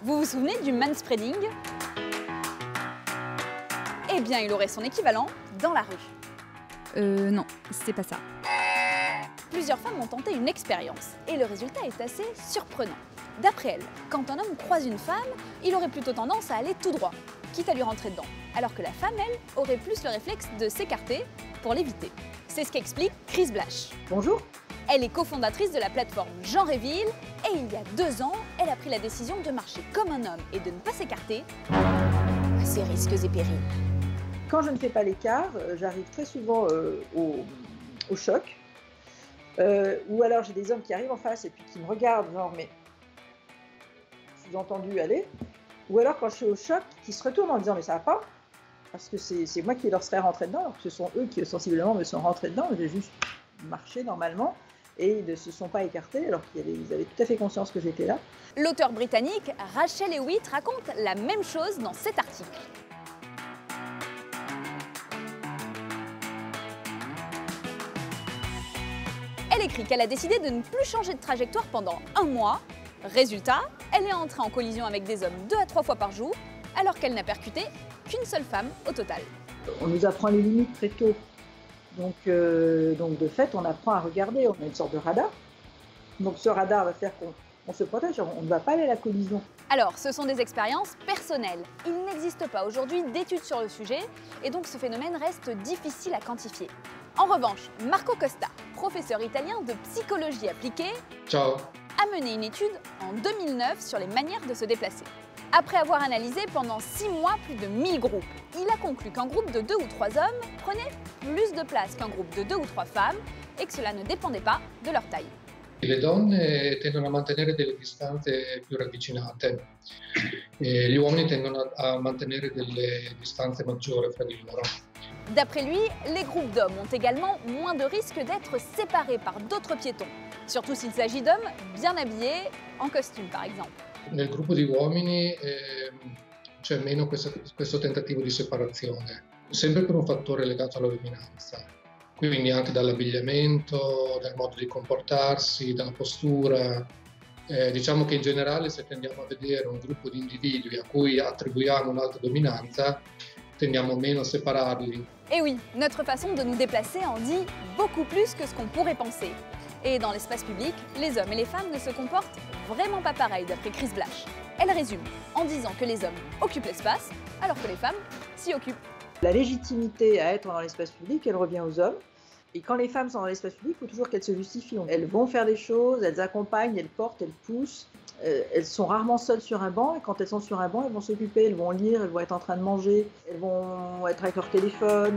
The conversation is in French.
Vous vous souvenez du manspreading? Eh bien, il aurait son équivalent dans la rue. Non, c'est pas ça. Plusieurs femmes ont tenté une expérience et le résultat est assez surprenant. D'après elles, quand un homme croise une femme, il aurait plutôt tendance à aller tout droit, quitte à lui rentrer dedans, alors que la femme, elle, aurait plus le réflexe de s'écarter pour l'éviter. C'est ce qu'explique Chris Blash. Bonjour. Elle est cofondatrice de la plateforme Jean Réville et il y a 2 ans, elle a pris la décision de marcher comme un homme et de ne pas s'écarter à ses risques et périls. Quand je ne fais pas l'écart, j'arrive très souvent au choc. Ou alors j'ai des hommes qui arrivent en face et puis qui me regardent, genre mais sous-entendu aller. Ou alors quand je suis au choc, qui se retournent en disant mais ça va pas, parce que c'est moi qui leur serais rentré dedans, alors que ce sont eux qui sensiblement me sont rentrés dedans. J'ai juste marché normalement et ils ne se sont pas écartés alors qu'ils avaient tout à fait conscience que j'étais là. L'auteure britannique Rachel Hewitt raconte la même chose dans cet article. Elle écrit qu'elle a décidé de ne plus changer de trajectoire pendant 1 mois. Résultat, elle est entrée en collision avec des hommes 2 à 3 fois par jour, alors qu'elle n'a percuté qu'une seule femme au total. On nous apprend les limites très tôt. Donc de fait, on apprend à regarder. On a une sorte de radar. Donc ce radar va faire qu'on se protège, on ne va pas aller à la collision. Alors, ce sont des expériences personnelles. Il n'existe pas aujourd'hui d'études sur le sujet et donc ce phénomène reste difficile à quantifier. En revanche, Marco Costa, professeur italien de psychologie appliquée, Ciao. a mené une étude en 2009 sur les manières de se déplacer. Après avoir analysé pendant 6 mois plus de 1000 groupes, il a conclu qu'un groupe de 2 ou 3 hommes prenait plus de place qu'un groupe de 2 ou 3 femmes et que cela ne dépendait pas de leur taille. Le donne tendono a mantenere delle distanze più ravvicinate e gli uomini tendono a mantenere delle distanze maggiori fra di loro. D'après lui, les groupes d'hommes ont également moins de risques d'être séparés par d'autres piétons, surtout s'il s'agit d'hommes bien habillés, en costume par exemple. Nel gruppo di uomini c'è meno questo tentativo di separazione, sempre per un fattore legato alla dominanza. Quindi anche dall'abbigliamento, dal modo di comportarsi, dalla postura. Diciamo che in generale se tendiamo a vedere un gruppo di individui a cui attribuiamo un'alta dominanza, tendiamo meno a separarli. Et oui, notre façon de nous déplacer en dit beaucoup plus que ce qu'on pourrait penser. Et dans l'espace public, les hommes et les femmes ne se comportent vraiment pas pareil d'après Chris Blash. Elle résume en disant que les hommes occupent l'espace alors que les femmes s'y occupent. La légitimité à être dans l'espace public, elle revient aux hommes. Et quand les femmes sont dans l'espace public, il faut toujours qu'elles se justifient. Elles vont faire des choses, elles accompagnent, elles portent, elles poussent. Elles sont rarement seules sur un banc et quand elles sont sur un banc, elles vont s'occuper, elles vont lire, elles vont être en train de manger, elles vont être avec leur téléphone.